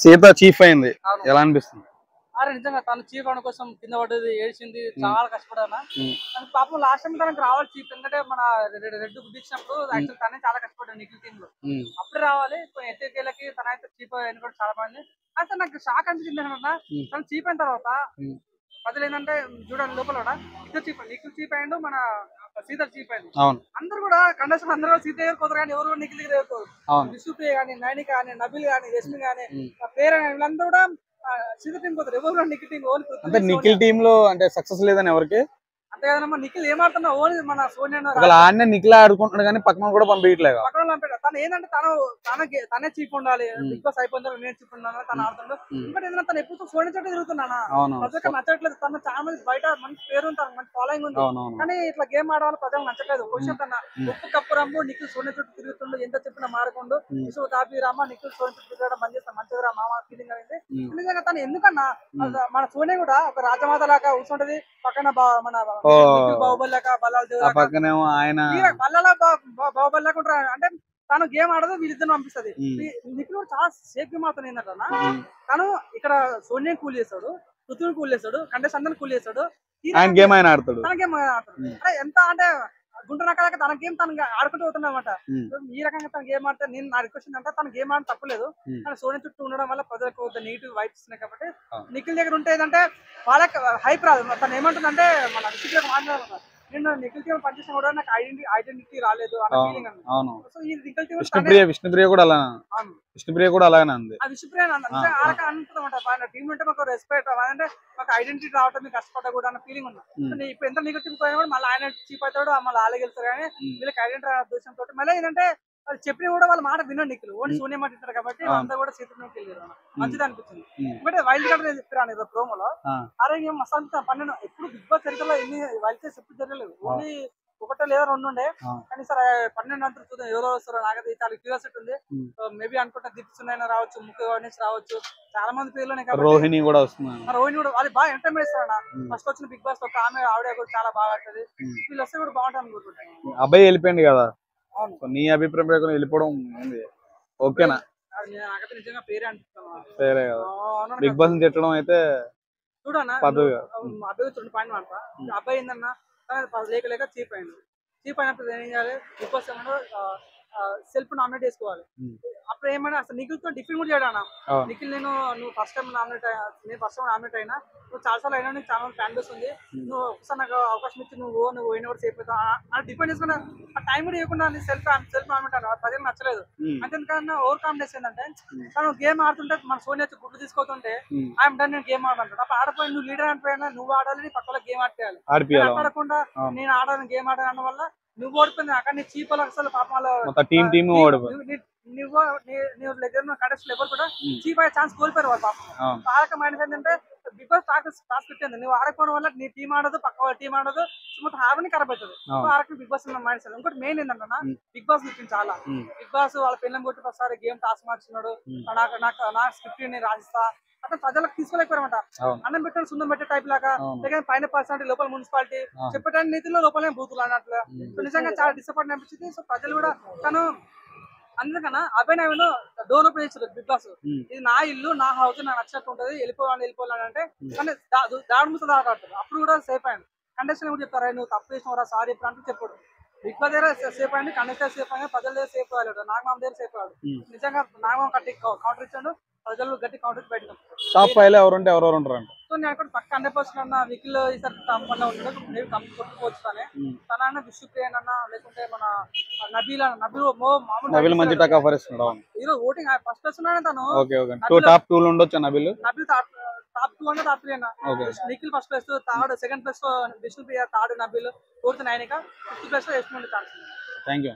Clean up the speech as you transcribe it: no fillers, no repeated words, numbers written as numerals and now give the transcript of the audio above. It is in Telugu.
సీత చీఫ్ అయింది, ఎలా అనిపిస్తుంది? అరే నిజంగా తను చీఫ్ అవడం కోసం కింద పడ్డది, ఏడ్చింది, చాలా కష్టపడానా. పాపం లాస్ట్ టైం తనకు రావాలి చీఫ్, ఎందుకంటే మన రెడ్ గుద్దించినప్పుడు యాక్చువల్ తనే చాలా కష్టపడ్డాడు నిఖిల్ టీమ్ లో. అప్పుడే రావాలి ఎట్టకేళ్ళకి తన అయితే చీఫ్ ఎన్నుకోవడం చాలా బాగుంది. అయితే నాకు షాక్ అనిపించింది ఏంటంటే తను చీఫ్ అయిన తర్వాత ప్రజలు ఏంటంటే చూడండి లోపల కూడా నిఖిల్ చీఫ్ అయ్యిండు, మన సీత చీఫ్ అయింది. అందరు కూడా కండక్షన్ అందరూ సీత ఎదుర్కోతారు కానీ ఎవరు నిఖిల్ దగ్గర ఎదుర్కోరు. విష్ణుప్రియ కానీ, నైని కానీ, నబిల్ కానీ, యశ్మి కానీ, పేరు వీళ్ళందరూ కూడా సీత టీం పోతారు. ఎవరు నిఖిల్ టీం అంటే నిఖిల్ టీమ్ లో అంటే సక్సెస్ లేదని ఎవరికి అంతే కదమ్మా. నిఖిల్ ఏమాడుతున్నా ఓన్లీ మన సోనియా ఆడనే నిఖిల్ ఆడుకుంటున్నాడు కానీ పక్కన కూడా పంపించట్లేదు. తను ఏంటంటే తనే చీఫ్ ఉండాలి, బిగ్ బాస్ అయిపోయిన నేను చీఫ్ ఉండాలి తను ఆడుతుండు. ఇంకోటి ఏంటంటే తను ఎప్పుడు సోనియా చోట తిరుగుతున్నానా ప్రజలకు నచ్చట్లేదు. తను చాలా మంది బయట మంచి పేరు ఉంటారు, మంచి ఫాలోయింగ్ ఉంది, కానీ ఇట్లా గేమ్ ఆడవాలి ప్రజలకు నచ్చట్లేదు. క్వశ్చన్ తన ఉప్పు కప్పు రంబు నిఖిల్ సోనియా చుట్టూ తిరుగుతుండు, ఎంత చెప్పినా మారకుండు. విషు కాపీ రామా నిఖిల్ సోనియా చుట్టూ తిరగడం బంద్ చేస్తాం, మంచిది రా మామ ఫీలింగ్ అయింది. నిజంగా తను ఎందుకన్నా మన సోనియా కూడా ఒక రాజమాత లాగా కూర్చుంటది, పక్కన మన బాహుబలి లాగా పక్కనేమో ఆయన బాహుబలి లాగా ఉంటారు. అంటే తను గేమ్ ఆడదు, వీళ్ళిద్దరు పంపిస్తుంది. నిఖిల్ కూడా చాలా సేఫ్ గేమ్ ఆడుతుంది. ఏంటంటే తను ఇక్కడ సోనియా కూల్ చేస్తాడు, పృథ్వీని కూల్ చేస్తాడు, కంటెస్ట్ అందరిని కూల్ చేస్తాడు, తన గేమ్ ఆడతాడు. ఎంత అంటే గుంటనక్క తన గేమ్ తను ఆడుకుంటూ పోతుంది అనమాట. ఈ రకంగా తన గేమ్ ఆడితే నేను నా రిక్వెస్ట్ అంటే తన గేమ్ ఆడడం తప్పలేదు, కానీ సోనియా చుట్టూ ఉండడం వల్ల ప్రజలకు నెగిటివ్ వైబ్స్ ఉన్నాయి. కాబట్టి నిఖిల్ దగ్గర ఉంటే ఏంటంటే వాళ్ళకి హైప్ రాదు. తను ఏమంటుందంటే మన విషయంలో మాట్లాడాలన్నారు, నేను నిఖిల్ టీం పనిచేసిన కూడా నాకు ఐడెంటిటీ రాలేదు అన్న ఫీలింగ్ అన్నమాట. సో ఈ నిఖిల్ టీం విష్ణుప్రియ కూడా అలానే ఉంది. విష్ణుప్రియ అనుకుంటామాట టీం అంటే మాకు రెస్పెక్ట్ అంటే మాకు ఐడెంటిటీ రావటం మీకు కష్టపడ్డా కూడా అన్న ఫీలింగ్ ఉంది. ఇప్పుడు ఎంత నిఖిల్ టీం పోయినా కూడా మళ్ళీ ఆయన చీప్ అవుతాడు, మళ్ళీ అలాగే వెళ్తారు. కానీ వీళ్ళకి ఐడెంటిటీ ఉద్దేశంతో మళ్ళీ ఏంటంటే వాళ్ళు చెప్పిన కూడా వాళ్ళ మాట విన్నాడు నిఖిల్, ఓన్లీ సోనియా మాట ఇస్తారు కాబట్టి అంతా కూడా సీతకి వెళ్ళారు. మంచిది అనిపించింది. ఇంకోటి వైల్డ్ కార్డ్ చెప్పారు ప్రోమోలో, అరే మస్తు 12 ఎప్పుడు బిగ్ బాస్ చరిత్రలో ఎన్ని వైల్డ్ కార్డ్స్ ఎప్పుడు జరగలేదు, ఓన్లీ ఒకటో లేదా 2 ఉండే. కానీ సార్ 12 అంతా చూద్దాం ఎవరో వస్తారో, నాకైతే చాలా క్యూరియాసిటీ ఉంది. మేబీ అనుకుంటా దీప్సునైనా రావచ్చు, ముఖ్య గణేష్ రావచ్చు, చాలా మంది పేర్లోనే. రోహిణి కూడా అది బాగా ఎంటర్టైన్మెంట్ ఇస్తారన్న. ఫస్ట్ వచ్చిన బిగ్ బాస్ ఒక ఆవిడ కూడా చాలా బాగా ఆడుతుంది, వీళ్ళు వస్తే కూడా బాగుంటుంది అనుకుంటున్నాను. అబ్బాయి వెళ్ళిపోయింది కదా, నీ అభిప్రాయం ప్రకారం వెళ్ళిపోవడం ఓకేనా? నాకైతే నిజంగా పేరే అనిపిస్తున్నా, పేరే కదా. బిగ్ బాస్ తిట్టడం అయితే చూడన్నా అబ్బాయి 2 పాయింట్ అంట. అబ్బాయి ఏందన్నా లేక చీప్ అయింది. చీప్ అయినప్పుడు ఏం చేయాలి, బిగ్ బాస్ సెల్ఫ్ నామినేట్ చేసుకోవాలి. అప్పుడు ఏమైనా అసలు నిఖిల్ తో డిఫెండ్ కూడా చేయడా, నిఖిల్ నువ్వు ఫస్ట్ టైం నామినేట్ అయినా, నువ్వు చాలా సార్లు అయినా, నీకు చాలా ఫ్యాన్ బేస్ ఉంది, నువ్వు ఒకసారి నాకు అవకాశం ఇచ్చి నువ్వు పోయిన కూడా చేయకపోతావు అని డిపెండ్ చేసుకున్నా ఆ టైం కూడా ఇవ్వకుండా సెల్ఫ్ నామినేట్ అన్న ప్రజలకు నచ్చలేదు. అంతేకాకుండా ఓవర్ కాన్ఫిడెన్స్ ఏంటంటే తను గేమ్ ఆడుతుంటే మన సోనియా గుడ్డు తీసుకోతుంటే ఐఎమ్ డన్ నేను గేమ్ ఆడాలంటాడు. అప్పుడు ఆడపోయి నువ్వు లీడర్ ఆడిపోయినా నువ్వు ఆడాలి, పక్కన గేమ్ ఆడిపోయాలి. ఆడకుండా నేను ఆడాలని గేమ్ ఆడాలన్న వల్ల నువ్వు ఓడిపోయింది. అక్కడ నీ చీప్ అసలు పాపం నువ్వు దగ్గర కంటెస్ట్ ఎవరు కూడా చీప్ అయ్యే ఛాన్స్ కోల్పోయారు వాళ్ళు పాపం. పాలక మైండ్ ఏంటంటే బిగ్ బాస్ టాస్క్ పెట్టింది, నువ్వు ఆడకపోవడం వల్ల నీ టీం ఆడదు, పక్క టీం ఆడదు, మొత్తం హార్మోని ఖరాబ్ అవుతుంది. ఆడకు బిగ్ బాస్ మైండ్ సెట్. ఇంకోటి మెయిన్ ఏంటంటే బిగ్ బాస్ చెప్పింది చాలా, బిగ్ బాస్ వాళ్ళ పిల్లలు కొట్టి ఒకసారి గేమ్ టాస్క్ మార్చున్నాడు, నా స్క్రిప్ట్ నేను రాసిస్తా అట్లా ప్రజలకు తీసుకోలేకపోయారన్నమాట. అన్నం పెట్టాడు సున్నం పెట్టే టైప్ లాగా, లేకపోతే పైన పర్సనాలిటీ లోపల మున్సిపాలిటీ చెప్పడానికి నీతిలో లోపలే బూతులు అన్నట్లు. నిజంగా చాలా డిసప్పాయింట్ అనిపించింది. సో ప్రజలు కూడా తను అందుకన్నా అభినయను డోర్ ఓపెన్ చేశారు బిగ్ బాస్, ఇది నా ఇల్లు నా హౌస్ నాకు నచ్చినట్టు ఉంటది, వెళ్ళిపోవాలని అంటే కానీ దాడి ముస ఆడతారు. అప్పుడు కూడా సేఫ్ అయ్యాను. కండక్షన్ కూడా చెప్తారా నువ్వు తప్పు చేసినవరా సారీ ఇప్పుడు అంటే చెప్పాడు. బిగ్ బాస్ దగ్గర సేఫ్ అయ్యింది, కండక్టర్ సేఫ్ అయ్యింది, ప్రజల దగ్గర సేఫ్ అవ్వలేడు, నాగమామ దగ్గర సేఫ్ అవ్వడు. నిజంగా నాగమామ గట్టి కౌంటర్ ఇచ్చాడు, ప్రజలు గట్టి కౌంటర్ బయట. టాప్ 5 లో ఎవరు ఉంటారు? సో నేను అక్కడ పక్క 100% అన్న వికిల్ ఈసారి తప్పకుండా ఉంటాడు, నేను కొట్టుకోవచ్చు. తన విష్ణుప్రియ అన్న లేకుంటే మన నబీల్ మంచి టక్ ఆఫర్ ఇస్తున్నాడు. ఈరోజు ఓటింగ్ ఫస్ట్ వస్తున్నానే తను టాప్ 2 లో ఉండొచ్చు. నబీల్ టాప్ 2 అన్న టాప్ 3 అన్న. Nikhil first place, third second place Vishnupriya, third Nabeel, 4th Nainika, 5th place లో యశ్మి ఛాన్స్. Thank you.